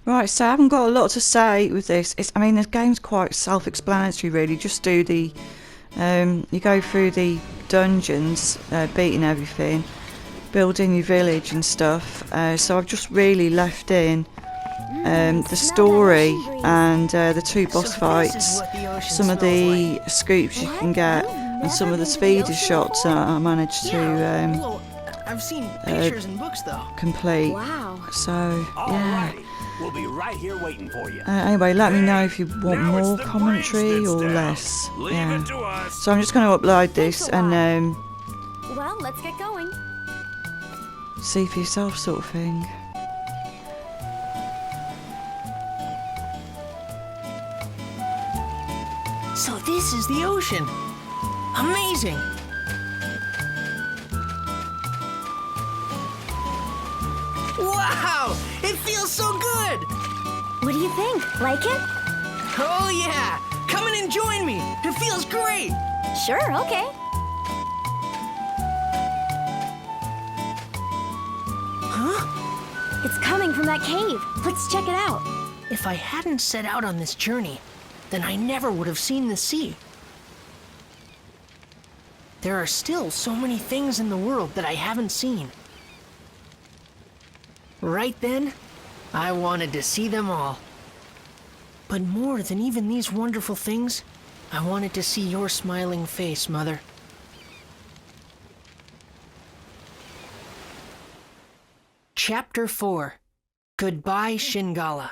Right, so I haven't got a lot to say with this. I mean, the game's quite self-explanatory, really. Just do you go through the dungeons, beating everything, building your village and stuff. So I've just really left in the story and the two boss fights, some of the scoops you can get, and some of the speeder shots I managed to I've seen pictures and books though. complete. Wow. So yeah. We'll be right here waiting for you. Anyway, let me know if you want more commentary or less. Yeah. So I'm just going to upload this and Well, let's get going. see for yourself, sort of thing. So this is the ocean. Amazing. Wow! It feels so good! What do you think? Like it? Oh yeah! Come in and join me! It feels great! Sure, okay. Huh? It's coming from that cave. Let's check it out. If I hadn't set out on this journey, then I never would have seen the sea. There are still so many things in the world that I haven't seen. Right then, I wanted to see them all. But more than even these wonderful things, I wanted to see your smiling face, Mother. Chapter 4. Goodbye, Shingala.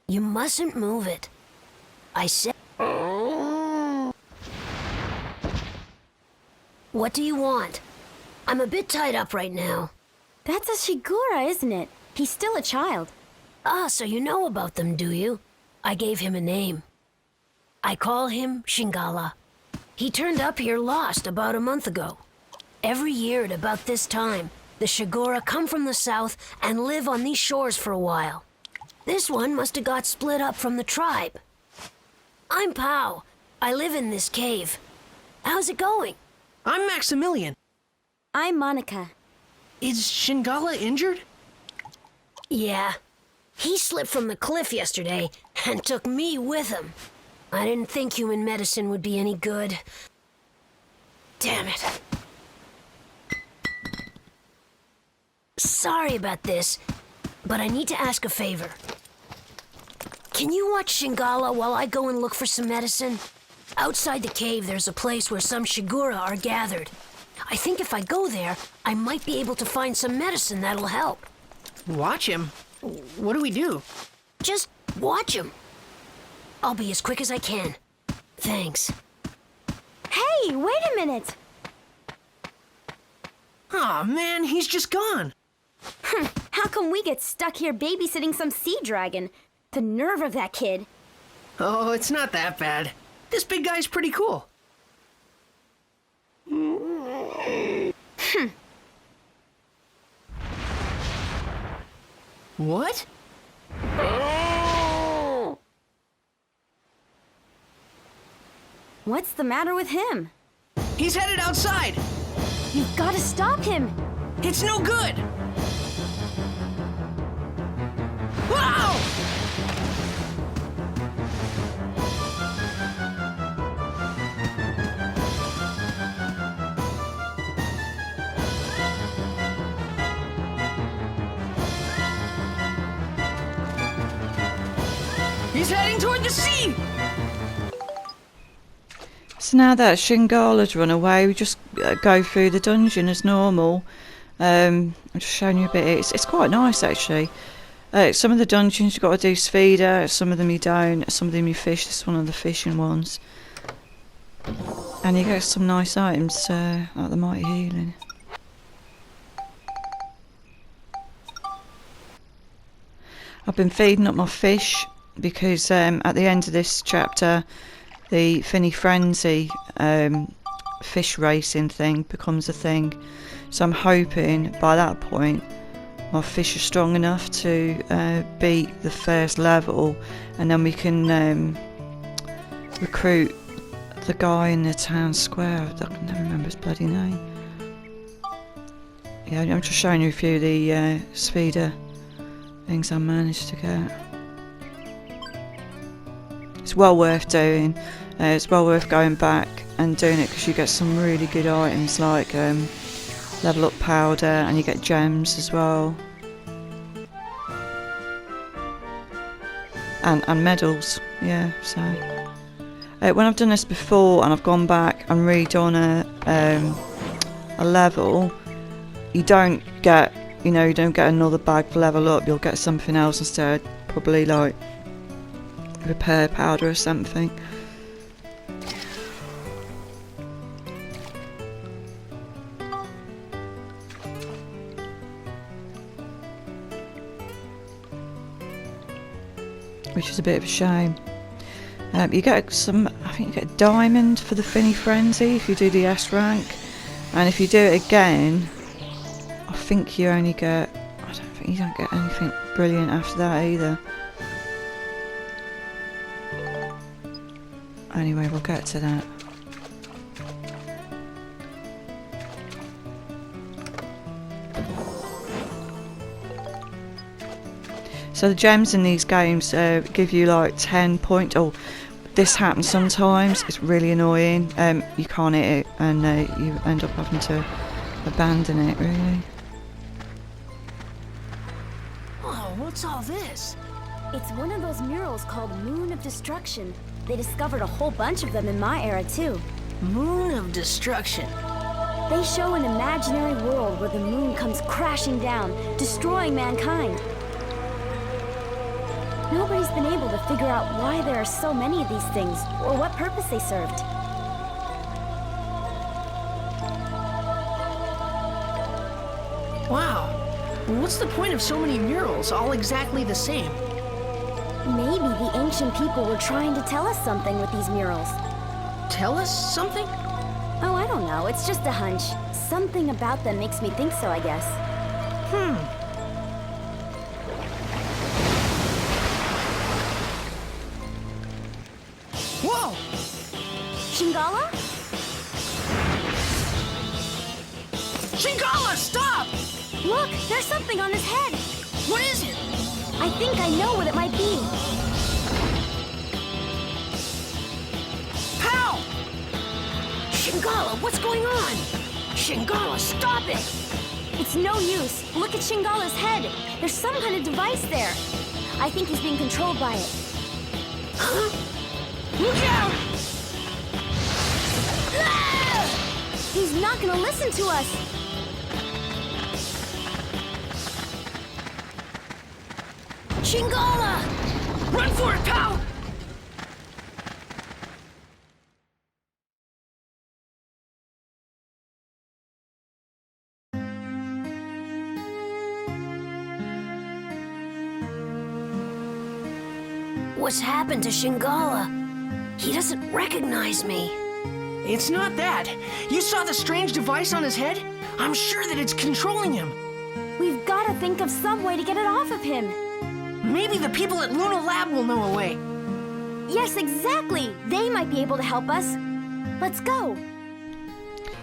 You mustn't move it. I said... What do you want? I'm a bit tied up right now. That's a Shigura, isn't it? He's still a child. Ah, so you know about them, do you? I gave him a name. I call him Shingala. He turned up here lost about a month ago. Every year at about this time, the Shigura come from the south and live on these shores for a while. This one must have got split up from the tribe. I'm Pao. I live in this cave. How's it going? I'm Maximilian. I'm Monica. Is Shingala injured? Yeah. He slipped from the cliff yesterday and took me with him. I didn't think human medicine would be any good. Damn it. Sorry about this, but I need to ask a favor. Can you watch Shingala while I go and look for some medicine? Outside the cave, there's a place where some Shigura are gathered. I think if I go there, I might be able to find some medicine that'll help. Watch him? What do we do? Just watch him. I'll be as quick as I can. Thanks. Hey, wait a minute! Aw, man, he's just gone. How come we get stuck here babysitting some sea dragon? The nerve of that kid. Oh, it's not that bad. This big guy's pretty cool. What? What's the matter with him? He's headed outside. You've got to stop him! It's no good. Wow! He's heading toward the sea! So now that Shingala's run away, we just go through the dungeon as normal. I'm just showing you a bit. It's quite nice actually. Some of the dungeons you've got to do speeder, some of them you don't, some of them you fish. This is one of the fishing ones. And you get some nice items like the Mighty Healing. I've been feeding up my fish because at the end of this chapter, the Finny Frenzy fish racing thing becomes a thing. So I'm hoping by that point my fish are strong enough to beat the first level, and then we can recruit the guy in the town square. I can never remember his bloody name. Yeah, I'm just showing you a few of the speeder things I managed to get. It's well worth doing. It's well worth going back and doing it because you get some really good items like level up powder, and you get gems as well, and medals. Yeah, so when I've done this before and I've gone back and redone a level, you don't get another bag for level up. You'll get something else instead, probably like repair powder or something. Which is a bit of a shame. You get I think you get a diamond for the Finny Frenzy if you do the S rank, and if you do it again, I think you only get, you don't get anything brilliant after that either. Anyway, we'll get to that. So the gems in these games give you like 10 points. Oh, this happens sometimes. It's really annoying. You can't hit it, and you end up having to abandon it, really. Oh, what's all this? It's one of those murals called Moon of Destruction. They discovered a whole bunch of them in my era, too. Moon of Destruction. They show an imaginary world where the moon comes crashing down, destroying mankind. Nobody's been able to figure out why there are so many of these things, or what purpose they served. Wow. What's the point of so many murals, all exactly the same? Maybe the ancient people were trying to tell us something with these murals. Tell us something? Oh, I don't know. It's just a hunch. Something about them makes me think so, I guess. Whoa! Shingala? Shingala, stop! Look, there's something on his head. What is it? I think I know what it might be. How? Shingala, what's going on? Shingala, stop it! It's no use. Look at Shingala's head. There's some kind of device there. I think he's being controlled by it. Huh? Look out! Ah! He's not gonna listen to us. Shingala! Run for it, pal! What's happened to Shingala? He doesn't recognize me. It's not that. You saw the strange device on his head? I'm sure that it's controlling him. We've got to think of some way to get it off of him. Maybe the people at Luna Lab will know a way. Yes, exactly. They might be able to help us. Let's go.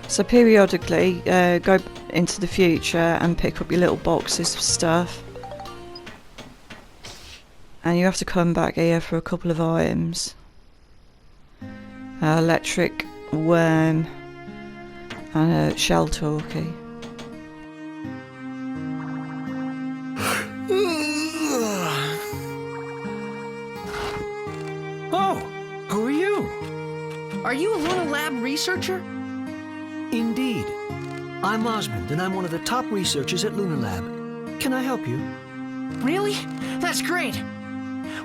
So periodically, go into the future and pick up your little boxes of stuff. And you have to come back here for a couple of items. Electric worm and a shell talkie. Oh, who are you? Are you a Luna Lab researcher? Indeed. I'm Osmond, and I'm one of the top researchers at Luna Lab. Can I help you? Really? That's great.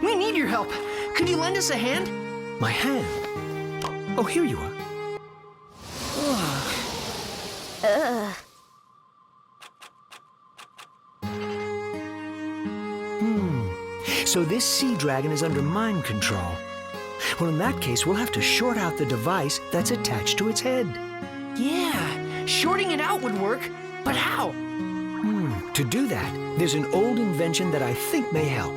We need your help. Could you lend us a hand? My hand? Oh, here you are. So this sea dragon is under mind control. Well, in that case, we'll have to short out the device that's attached to its head. Yeah, shorting it out would work, but how? To do that, there's an old invention that I think may help.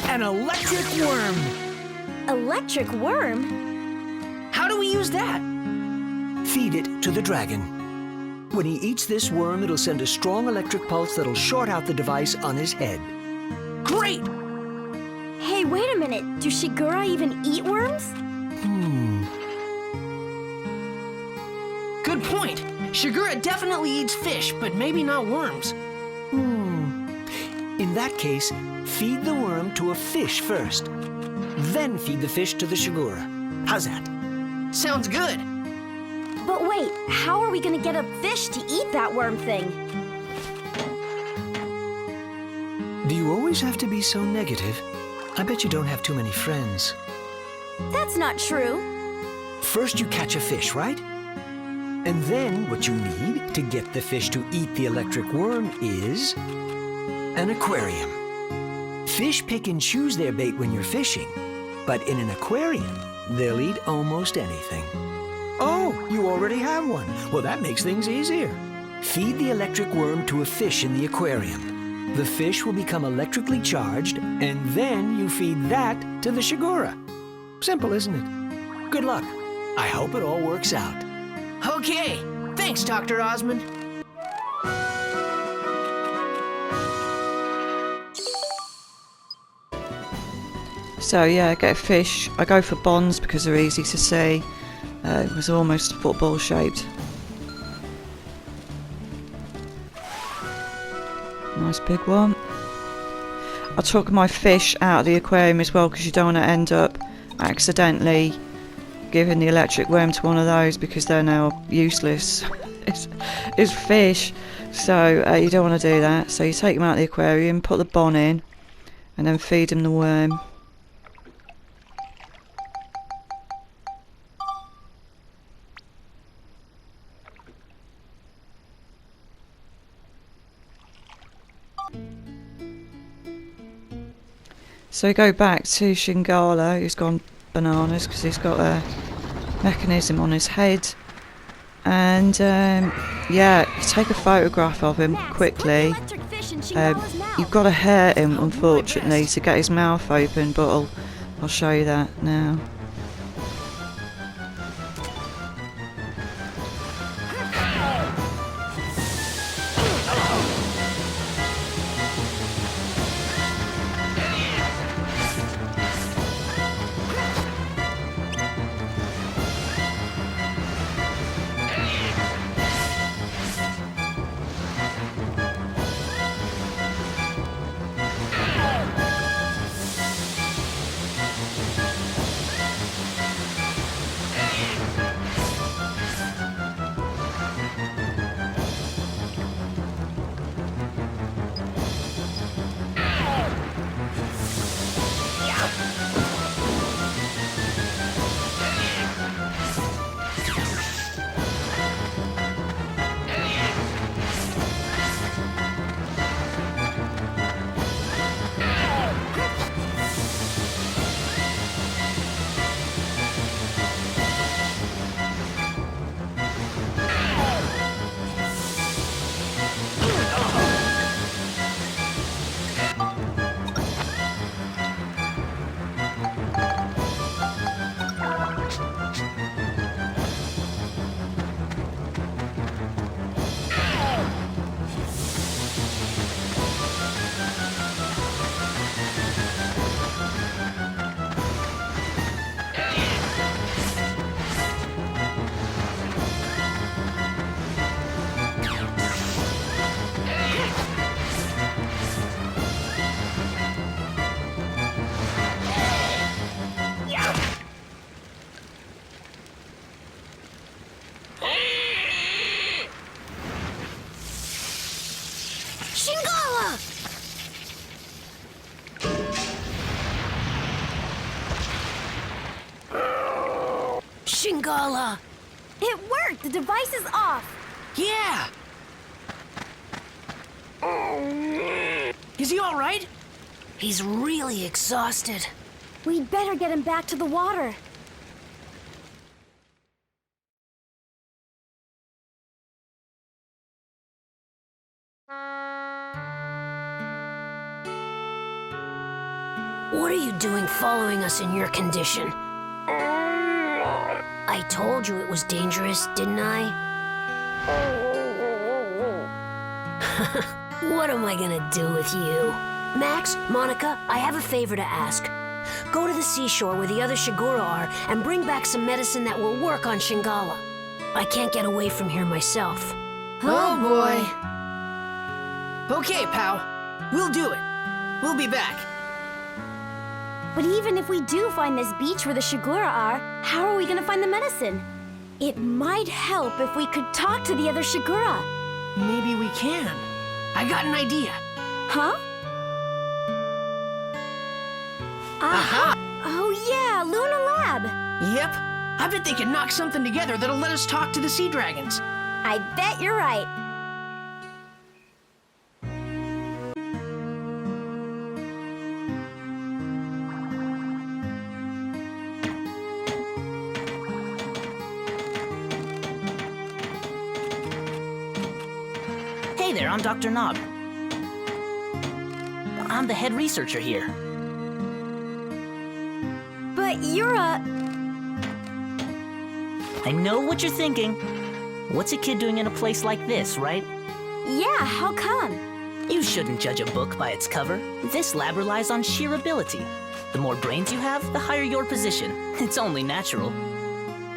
An electric worm! Electric worm? How do we use that? Feed it to the dragon. When he eats this worm, it'll send a strong electric pulse that'll short out the device on his head. Great! Hey, wait a minute. Do Shigura even eat worms? Good point. Shigura definitely eats fish, but maybe not worms. In that case, feed the worm to a fish first. Then feed the fish to the Shigura. How's that? Sounds good. But wait, how are we gonna get a fish to eat that worm thing? Do you always have to be so negative? I bet you don't have too many friends. That's not true. First you catch a fish, right? And then what you need to get the fish to eat the electric worm is an aquarium. Fish pick and choose their bait when you're fishing, but in an aquarium, they'll eat almost anything. Oh, you already have one. Well, that makes things easier. Feed the electric worm to a fish in the aquarium. The fish will become electrically charged, and then you feed that to the Shigura. Simple, isn't it? Good luck. I hope it all works out. Okay, thanks, Dr. Osmond. So yeah, I get a fish. I go for bonds because they're easy to see. It was almost football shaped. Nice big one. I took my fish out of the aquarium as well because you don't want to end up accidentally giving the electric worm to one of those because they're now useless. it's fish, so you don't want to do that. So you take them out of the aquarium, put the bon in, and then feed them the worm. So we go back to Shingala, who's gone bananas because he's got a mechanism on his head. And yeah, you take a photograph of him quickly. You've got to hurt him, unfortunately, to get his mouth open, but I'll show you that now. Shingala! Shingala! The device is off! Yeah! Is he all right? He's really exhausted. We'd better get him back to the water. What are you doing following us in your condition? I told you it was dangerous, didn't I? What am I gonna do with you? Max, Monica, I have a favor to ask. Go to the seashore where the other Shigura are and bring back some medicine that will work on Shingala. I can't get away from here myself. Oh boy. Okay, pal. We'll do it. We'll be back. But even if we do find this beach where the Shigura are, how are we gonna find the medicine? It might help if we could talk to the other Shigura. Maybe we can. I got an idea. Huh? Aha! Oh yeah, Luna Lab! Yep. I bet they can knock something together that'll let us talk to the sea dragons. I bet you're right. Hey there, I'm Dr. Nob. I'm the head researcher here. But you're a... I know what you're thinking. What's a kid doing in a place like this, right? Yeah, how come? You shouldn't judge a book by its cover. This lab relies on sheer ability. The more brains you have, the higher your position. It's only natural.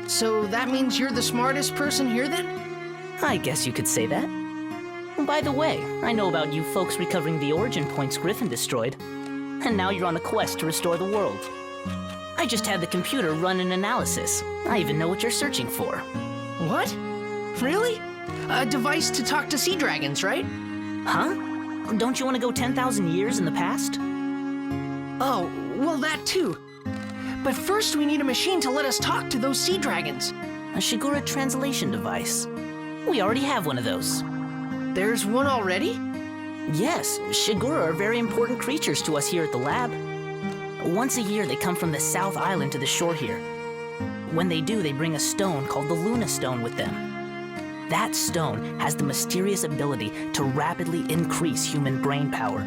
So that means you're the smartest person here then? I guess you could say that. By the way, I know about you folks recovering the origin points Griffin destroyed. And now you're on a quest to restore the world. I just had the computer run an analysis. I even know what you're searching for. What? Really? A device to talk to sea dragons, right? Huh? Don't you want to go 10,000 years in the past? Oh, well that too. But first we need a machine to let us talk to those sea dragons. A Shigura translation device. We already have one of those. There's one already? Yes, Shigura are very important creatures to us here at the lab. Once a year, they come from the South Island to the shore here. When they do, they bring a stone called the Luna Stone with them. That stone has the mysterious ability to rapidly increase human brain power.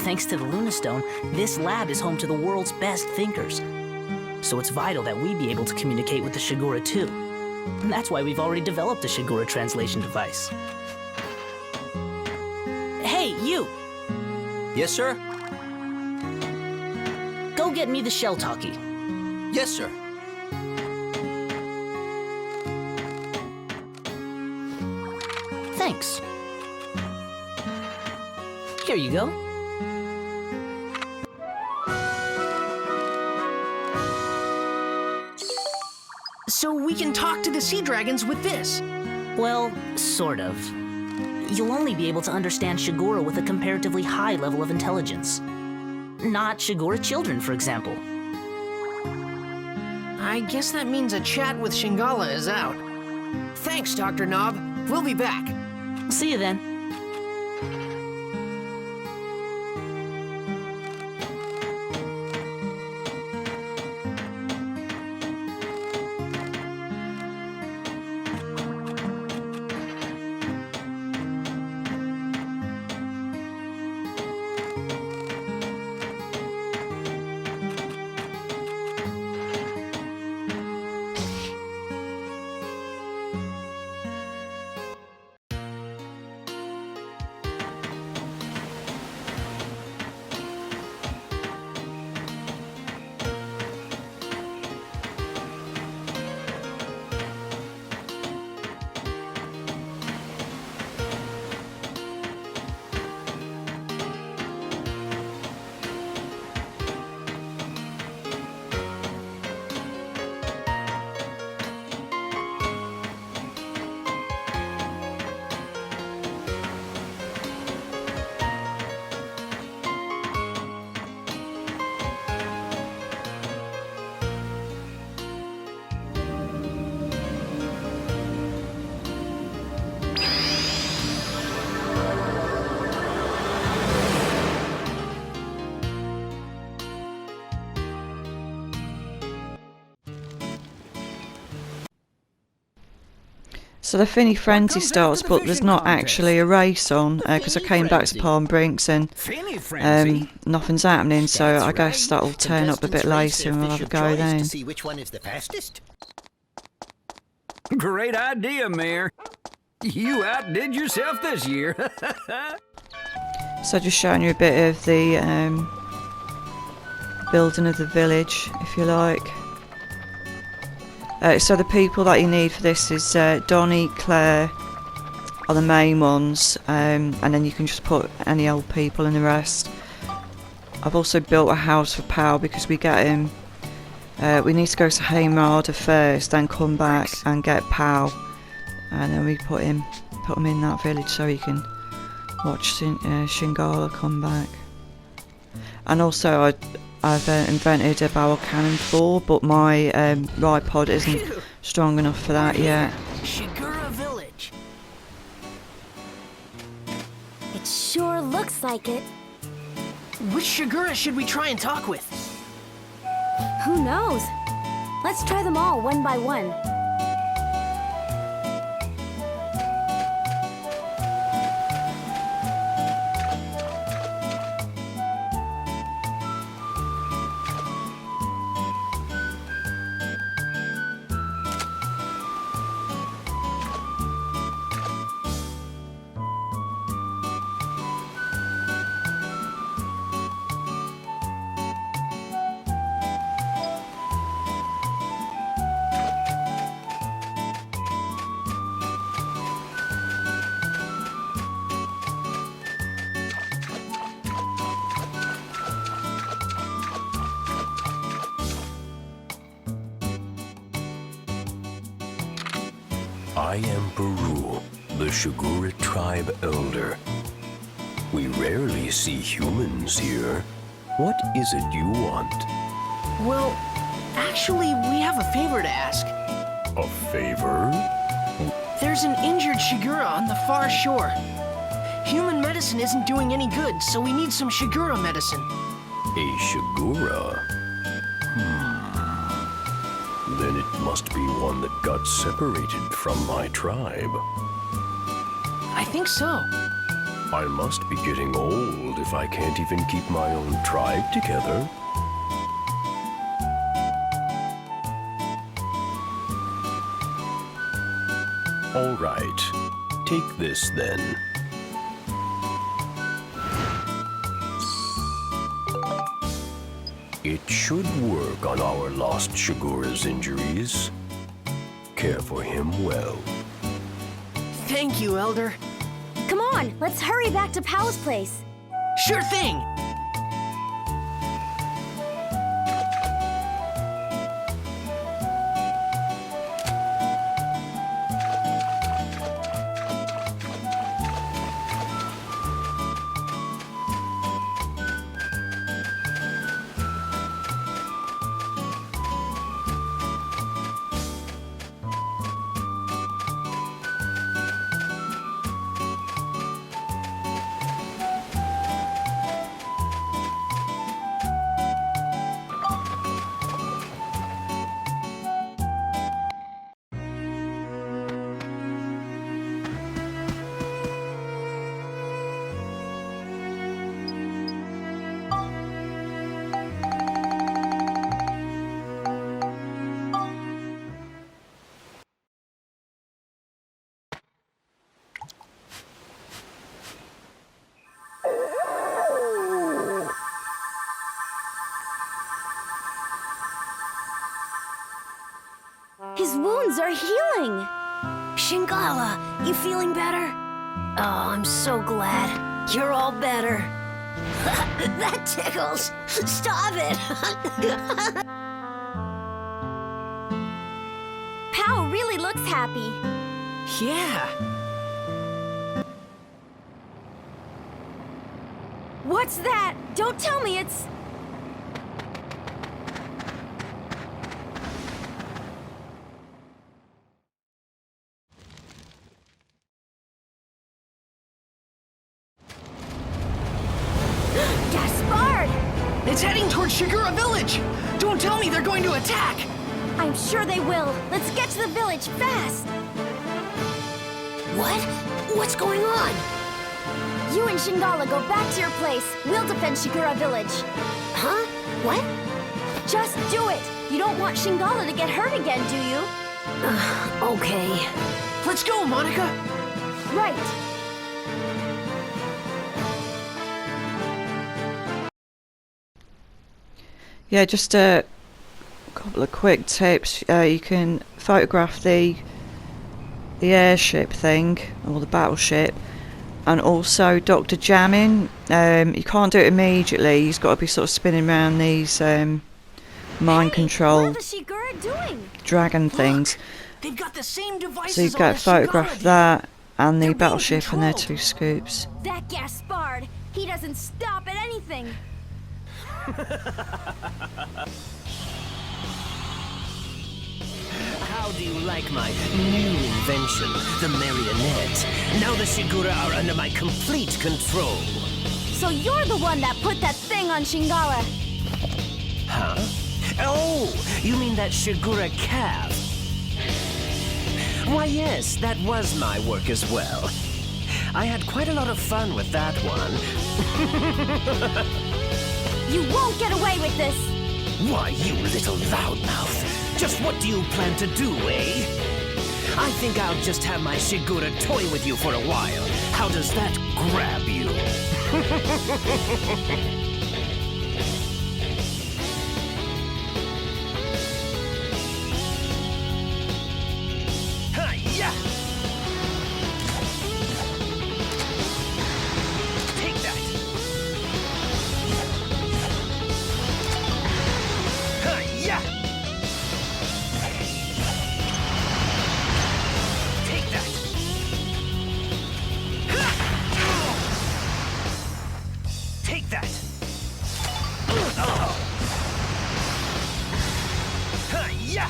Thanks to the Luna Stone, this lab is home to the world's best thinkers. So it's vital that we be able to communicate with the Shigura too. And that's why we've already developed a Shigura translation device. Hey, you! Yes, sir? Go get me the shell talkie. Yes, sir. Thanks. Here you go. So we can talk to the sea dragons with this. Well, sort of. You'll only be able to understand Shigura with a comparatively high level of intelligence. Not Shigura children, for example. I guess that means a chat with Shingala is out. Thanks, Dr. Nob. We'll be back. See you then. So the Finny Frenzy starts, but there's not actually a race on because I came back to Palm Brinks and nothing's happening. So I guess that'll turn up a bit later and we'll have a go then. See which one is the fastest. Great idea, Mayor. You outdid yourself this year. So just showing you a bit of the building of the village, if you like. So the people that you need for this is Donnie, Claire are the main ones, and then you can just put any old people in the rest. I've also built a house for Pal because we get him. We need to go to Haymarder first, then come back and get Pal, and then we put him in that village so he can watch Shingala come back. And also I've invented a barrel cannonball, but my ripod isn't strong enough for that yet. Shigura Village. It sure looks like it. Which Shigura should we try and talk with? Who knows? Let's try them all one by one. I am Baru, the Shigura tribe elder. We rarely see humans here. What is it you want? Well, actually, we have a favor to ask. A favor? There's an injured Shigura on the far shore. Human medicine isn't doing any good, so we need some Shigura medicine. A Shigura? Then it must be one that got separated from my tribe. I think so. I must be getting old if I can't even keep my own tribe together. All right, take this then. It should work on our lost Shigura's injuries. Care for him well. Thank you, Elder. Come on, let's hurry back to Pal's place. Sure thing. His wounds are healing. Shingala, you feeling better? Oh, I'm so glad. You're all better. That tickles. Stop it. Pal really looks happy. Yeah. What's that? Don't tell me it's... Gaspard! It's heading towards Shigura Village! Don't tell me they're going to attack! I'm sure they will. Let's get to the village fast. What? What's going on? You and Shingala go back to your place. We'll defend Shigura Village. Huh? What? Just do it! You don't want Shingala to get hurt again, do you? Okay. Let's go, Monica! Right. Yeah, just a couple of quick tips. You can photograph the airship thing, or the battleship, and also Dr. Jamming. You can't do it immediately. He's got to be sort of spinning around these mind control What are the Shigura doing? dragon things. They've got the same devices So you've got on to the photograph Shingala. that and the They're being battleship and their controlled. 2 scoops. That Gaspard! He doesn't stop at anything! How do you like my new invention, the marionette? Now the Shigura are under my complete control. So you're the one that put that thing on Shingala! Huh? Oh, you mean that Shigura calf? Why, yes, that was my work as well. I had quite a lot of fun with that one. You won't get away with this! Why, you little loudmouth. Just what do you plan to do, eh? I think I'll just have my Shigura toy with you for a while. How does that grab you? Hi-ya! Take that! Hi-ya! Take that! Take that! Hi-ya!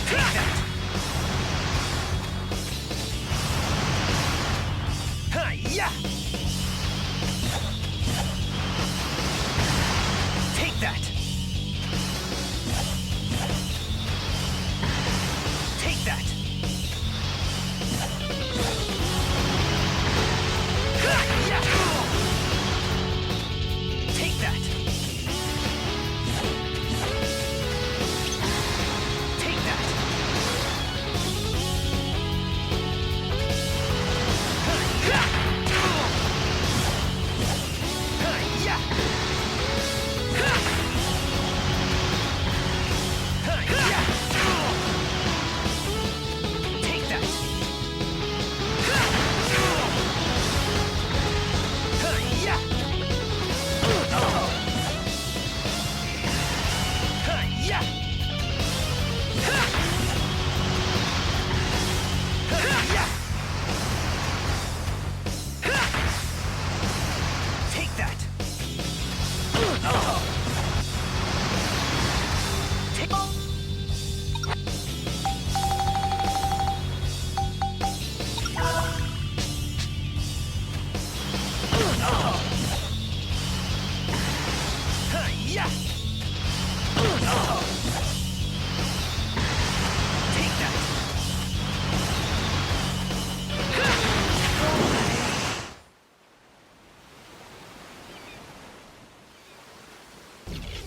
Take that! Hi-ya! Take that! Take that! Hi-ya! Take that! Take that! Hi-ya! Hi-ya! Hi-ya! Take that! Hi-ya! Hi-ya! Hi-ya! Take that! Hi-ya! Take that!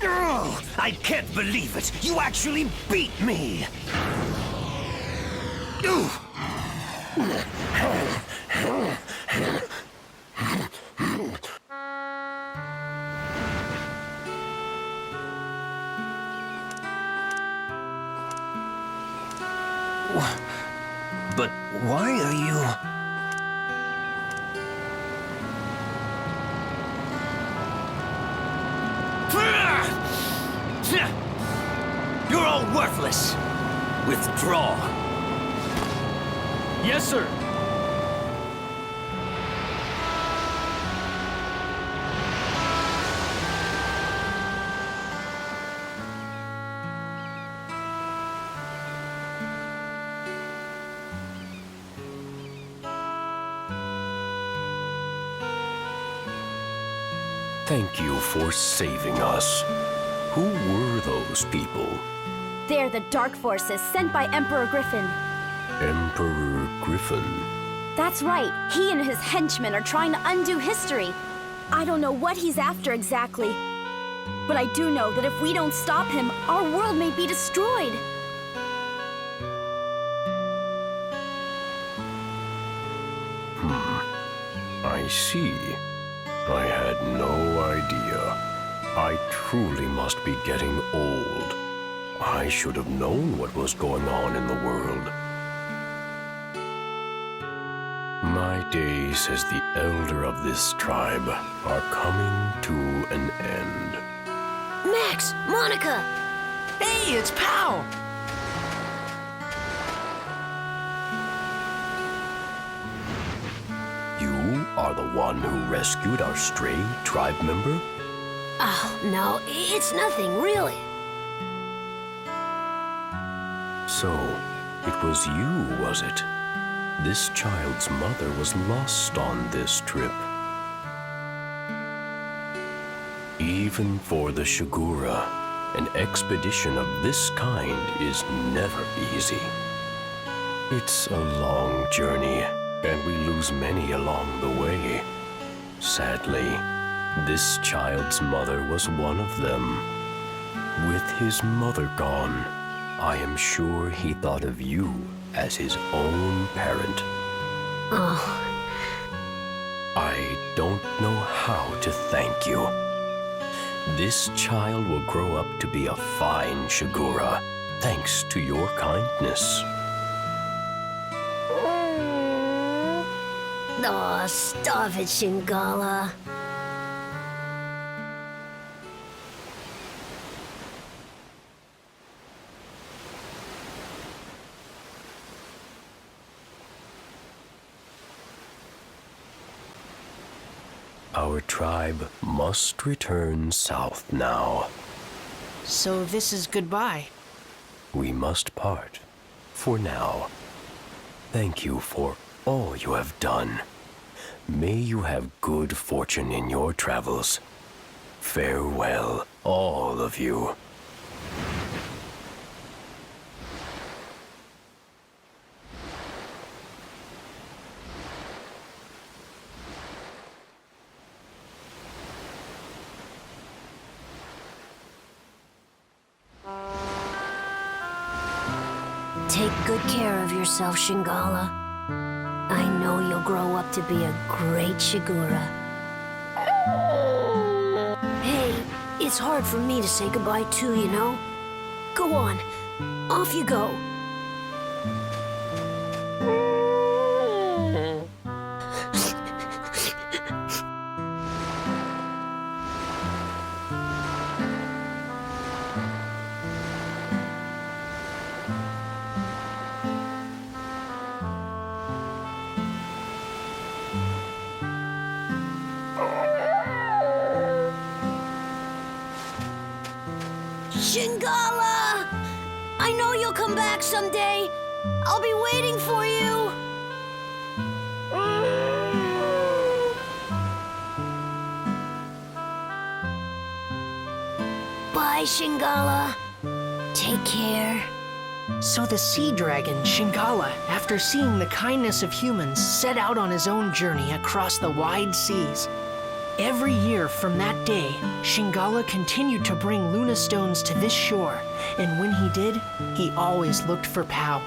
Oh, I can't believe it! You actually beat me! But why are you... You're all worthless. Withdraw. Yes, sir. Thank you for saving us. Who were those people? They're the Dark Forces sent by Emperor Griffin. Emperor Griffin. That's right. He and his henchmen are trying to undo history. I don't know what he's after exactly. But I do know that if we don't stop him, our world may be destroyed. I see. I had no idea. I truly must be getting old. I should have known what was going on in the world. My days as the elder of this tribe are coming to an end. Max! Monica! Hey, it's Pow! You are the one who rescued our stray tribe member? Oh, no, it's nothing, really. So, it was you, was it? This child's mother was lost on this trip. Even for the Shigura, an expedition of this kind is never easy. It's a long journey, and we lose many along the way. Sadly, this child's mother was one of them. With his mother gone, I am sure he thought of you as his own parent. Oh. I don't know how to thank you. This child will grow up to be a fine Shigura, thanks to your kindness. Oh, stop it, Shingala. Our tribe must return south now. So this is goodbye. We must part, for now. Thank you for all you have done. May you have good fortune in your travels. Farewell, all of you. Take good care of yourself, Shingala. I know you'll grow up to be a great Shigura. Hey, it's hard for me to say goodbye too, you know? Go on. Off you go. Shingala! I know you'll come back someday. I'll be waiting for you. Bye, Shingala. Take care. So the sea dragon, Shingala, after seeing the kindness of humans, set out on his own journey across the wide seas. Every year from that day, Shingala continued to bring Luna stones to this shore, and when he did, he always looked for Pow.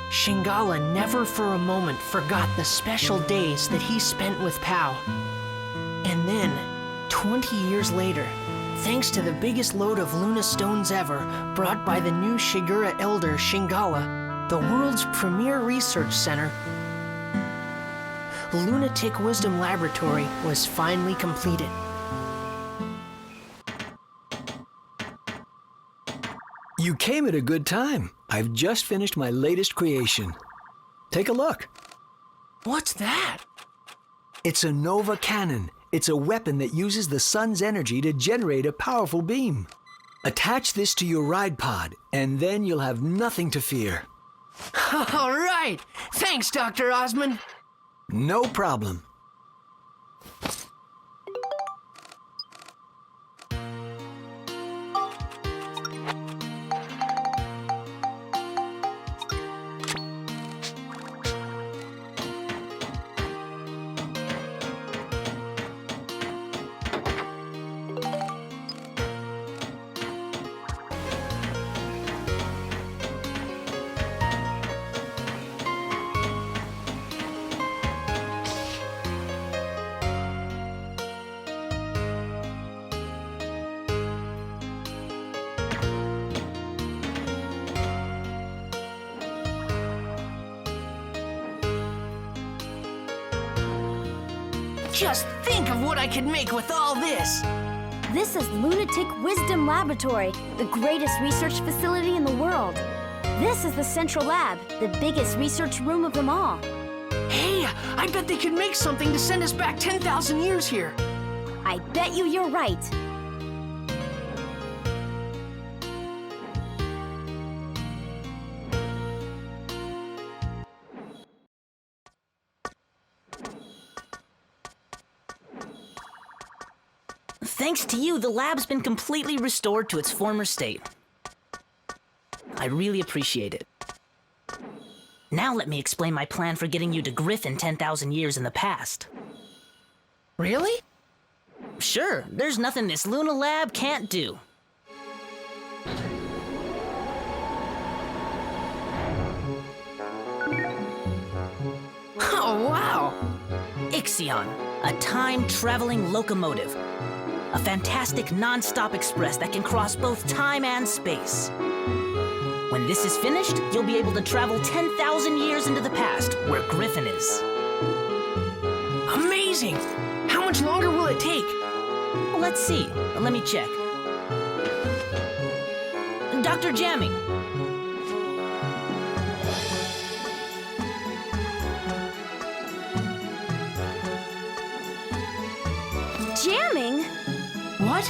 Shingala never for a moment forgot the special days that he spent with Pow. And then, 20 years later, thanks to the biggest load of Luna stones ever, brought by the new Shigura elder Shingala, the world's premier research center, Lunatic Wisdom Laboratory, was finally completed. You came at a good time. I've just finished my latest creation. Take a look. What's that? It's a Nova Cannon. It's a weapon that uses the sun's energy to generate a powerful beam. Attach this to your ride pod, and then you'll have nothing to fear. All right! Thanks, Dr. Osmond! No problem. Just think of what I could make with all this! This is Lunatic Wisdom Laboratory, the greatest research facility in the world. This is the Central Lab, the biggest research room of them all. Hey, I bet they could make something to send us back 10,000 years here. I bet you're right. Thanks to you, the lab's been completely restored to its former state. I really appreciate it. Now let me explain my plan for getting you to Griffin 10,000 years in the past. Really? Sure, there's nothing this Luna lab can't do. Oh, wow! Ixion, a time-traveling locomotive. A fantastic non-stop express that can cross both time and space. When this is finished, you'll be able to travel 10,000 years into the past, where Griffin is. Amazing! How much longer will it take? Let's see. Let me check. Dr. Jamming. Jamming? What?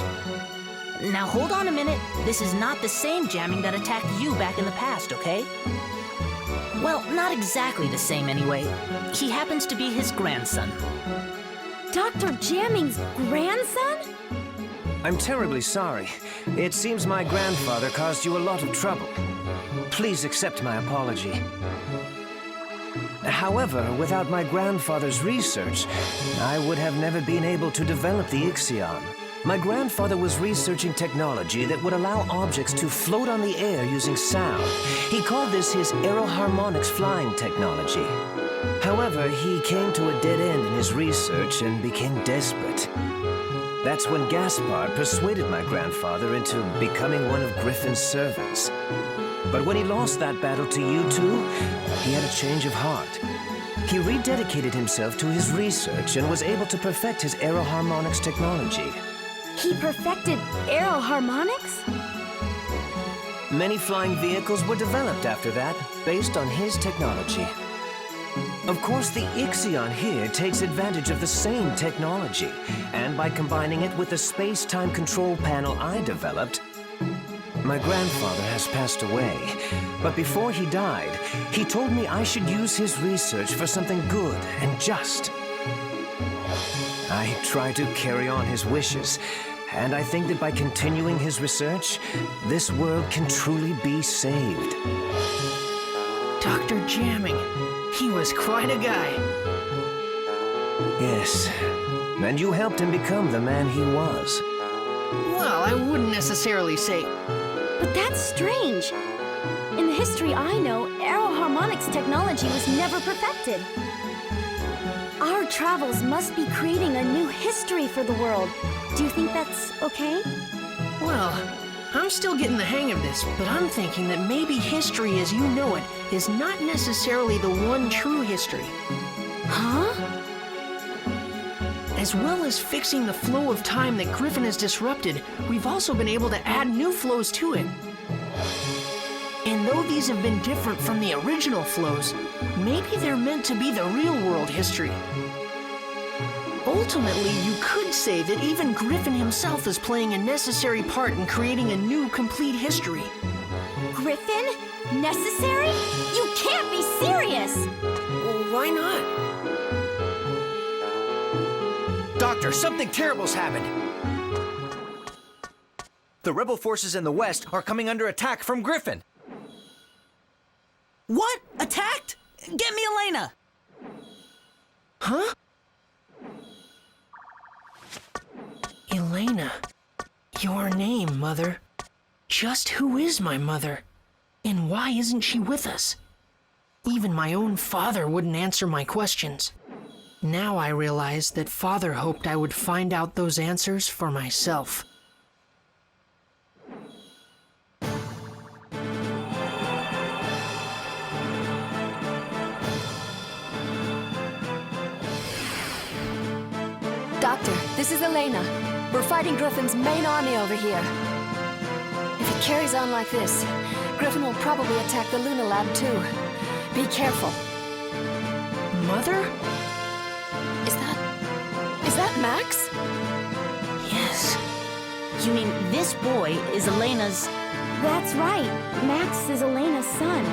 Now hold on a minute. This is not the same jamming that attacked you back in the past, okay? Well, not exactly the same anyway. He happens to be his grandson. Dr. Jamming's grandson? I'm terribly sorry. It seems my grandfather caused you a lot of trouble. Please accept my apology. However, without my grandfather's research, I would have never been able to develop the Ixion. My grandfather was researching technology that would allow objects to float on the air using sound. He called this his aeroharmonics flying technology. However, he came to a dead end in his research and became desperate. That's when Gaspar persuaded my grandfather into becoming one of Griffin's servants. But when he lost that battle to you two, he had a change of heart. He rededicated himself to his research and was able to perfect his aeroharmonics technology. He perfected aeroharmonics? Many flying vehicles were developed after that, based on his technology. Of course, the Ixion here takes advantage of the same technology, and by combining it with the space-time control panel I developed, my grandfather has passed away. But before he died, he told me I should use his research for something good and just. I try to carry on his wishes, and I think that by continuing his research, this world can truly be saved. Dr. Jamming, he was quite a guy. Yes, and you helped him become the man he was. Well, I wouldn't necessarily say... But that's strange. In the history I know, aeroharmonics technology was never perfected. Our travels must be creating a new history for the world. Do you think that's okay? Well, I'm still getting the hang of this, but I'm thinking that maybe history as you know it is not necessarily the one true history. Huh? As well as fixing the flow of time that Griffin has disrupted, we've also been able to add new flows to it. And though these have been different from the original flows, maybe they're meant to be the real-world history. Ultimately, you could say that even Griffin himself is playing a necessary part in creating a new, complete history. Griffin? Necessary? You can't be serious! Well, why not? Doctor, something terrible's happened. The rebel forces in the west are coming under attack from Griffin. What? Attacked? Get me Elena! Huh? Elena. Your name, Mother. Just who is my mother? And why isn't she with us? Even my own father wouldn't answer my questions. Now I realize that Father hoped I would find out those answers for myself. Doctor, this is Elena. We're fighting Griffin's main army over here. If it carries on like this, Griffin will probably attack the Luna Lab too. Be careful. Mother? Is that Max? Yes. You mean this boy is Elena's... That's right. Max is Elena's son.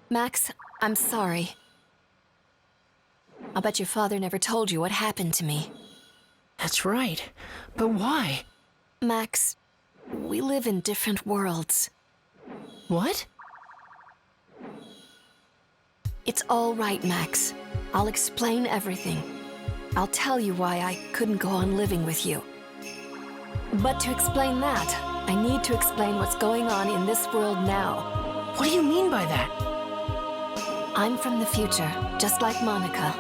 Max, I'm sorry. I'll bet your father never told you what happened to me. That's right. But why? Max, we live in different worlds. What? It's all right, Max. I'll explain everything. I'll tell you why I couldn't go on living with you. But to explain that, I need to explain what's going on in this world now. What do you mean by that? I'm from the future, just like Monica.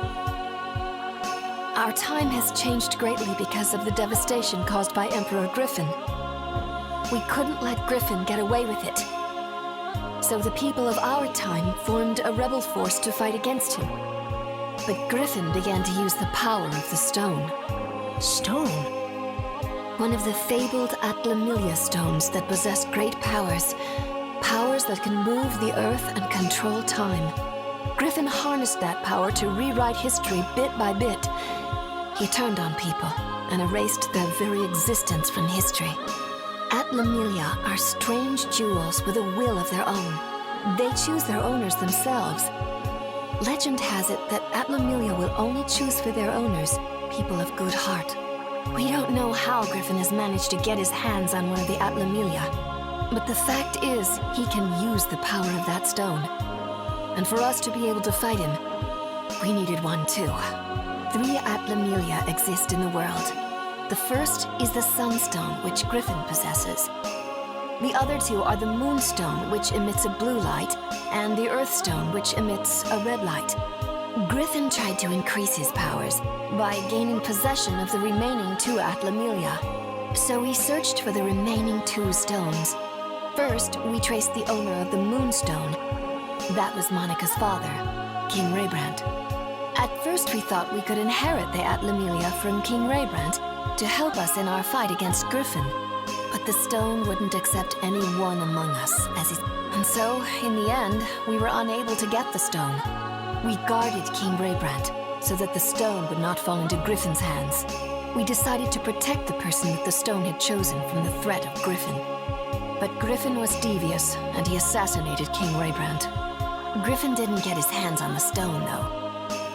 Our time has changed greatly because of the devastation caused by Emperor Griffin. We couldn't let Griffin get away with it. So the people of our time formed a rebel force to fight against him. But Griffin began to use the power of the stone. Stone? One of the fabled Atlamilia stones that possess great powers. Powers that can move the earth and control time. Griffin harnessed that power to rewrite history bit by bit. He turned on people and erased their very existence from history. Atlamilia are strange jewels with a will of their own. They choose their owners themselves. Legend has it that Atlamilia will only choose for their owners people of good heart. We don't know how Griffin has managed to get his hands on one of the Atlamilia, but the fact is he can use the power of that stone. And for us to be able to fight him, we needed one too. 3 Atlamilia exist in the world. The first is the Sunstone, which Griffin possesses. The other 2 are the Moonstone, which emits a blue light, and the Earthstone, which emits a red light. Griffin tried to increase his powers by gaining possession of the remaining 2 Atlamilia. So we searched for the remaining 2 stones. First, we traced the owner of the Moonstone. That was Monica's father, King Raybrand. At first we thought we could inherit the Atlamilia from King Raybrand to help us in our fight against Griffin. But the stone wouldn't accept any one among us as his... And so, in the end, we were unable to get the stone. We guarded King Raybrand so that the stone would not fall into Griffin's hands. We decided to protect the person that the stone had chosen from the threat of Griffin. But Griffin was devious, and he assassinated King Raybrand. Griffin didn't get his hands on the stone, though.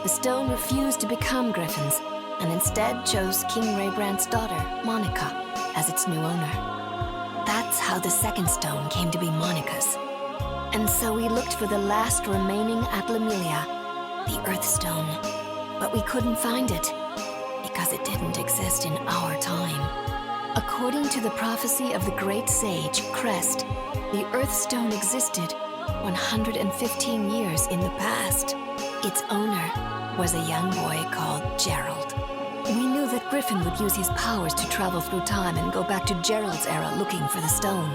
The stone refused to become Griffin's, and instead chose King Raybrand's daughter, Monica, as its new owner. That's how the second stone came to be Monica's. And so we looked for the last remaining Atlamilia, the Earthstone. But we couldn't find it, because it didn't exist in our time. According to the prophecy of the great sage, Crest, the Earthstone existed 115 years in the past. Its owner was a young boy called Gerald. We knew that Griffin would use his powers to travel through time and go back to Gerald's era looking for the stone.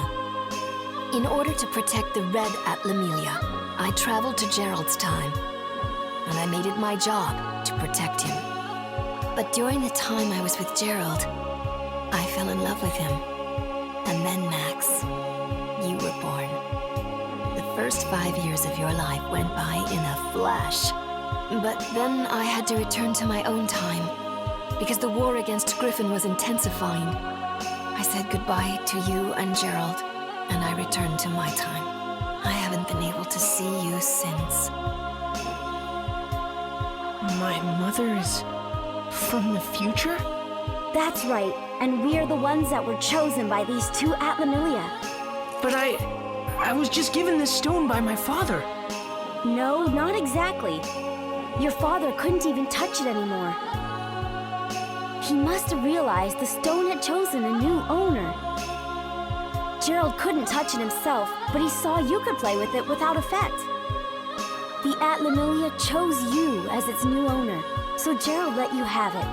In order to protect the red Atlamilia, I traveled to Gerald's time, and I made it my job to protect him. But during the time I was with Gerald, I fell in love with him. And then, Max, you were born. The first 5 years of your life went by in a flash. But then I had to return to my own time, because the war against Griffin was intensifying. I said goodbye to you and Gerald, and I returned to my time. I haven't been able to see you since. My mother is from the future? That's right, and we're the ones that were chosen by these 2 Atlamilia. But I was just given this stone by my father. No, not exactly. Your father couldn't even touch it anymore. He must have realized the stone had chosen a new owner. Gerald couldn't touch it himself, but he saw you could play with it without effect. The Atlamilia chose you as its new owner, so Gerald let you have it.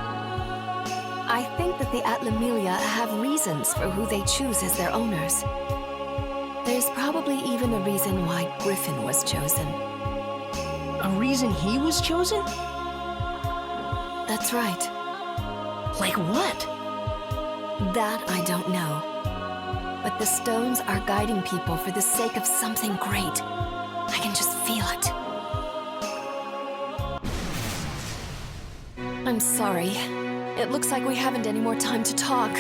I think that the Atlamilia have reasons for who they choose as their owners. There's probably even a reason why Griffin was chosen. A reason he was chosen? That's right. Like what? That I don't know. But the stones are guiding people for the sake of something great. I can just feel it. I'm sorry. It looks like we haven't any more time to talk.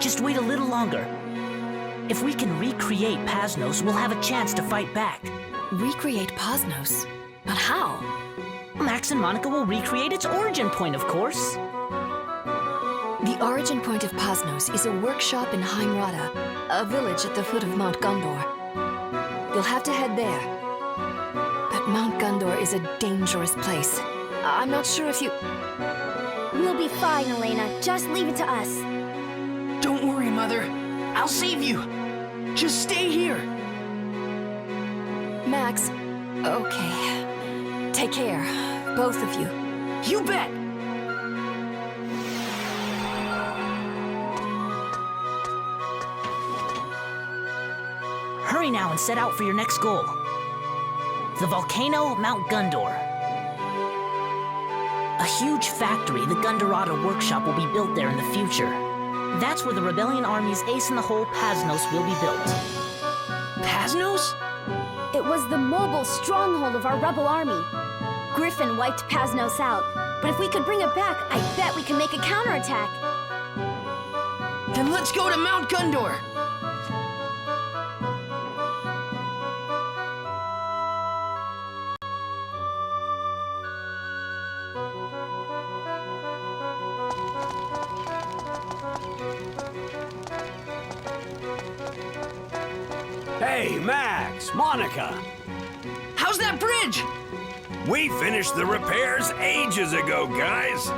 Just wait a little longer. If we can recreate Pasnos, we'll have a chance to fight back. Recreate Pasnos? But how? Max and Monica will recreate its origin point, of course. The origin point of Pasnos is a workshop in Heimrada, a village at the foot of Mount Gondor. You'll have to head there. But Mount Gondor is a dangerous place. I'm not sure if you... We'll be fine, Elena. Just leave it to us. Don't worry, Mother. I'll save you. Just stay here. Max, okay. Take care, both of you. You bet! Hurry now and set out for your next goal. The volcano, Mount Gondor. A huge factory, the Gondorada Workshop, will be built there in the future. That's where the Rebellion Army's ace-in-the-hole Pasnos will be built. Pasnos? It was the mobile stronghold of our rebel army. Griffin wiped Pasnos out, but if we could bring it back, I bet we can make a counterattack. Then let's go to Mount Gondor! Hey, Max, Monica. How's that bridge? We finished the repairs ages ago, guys.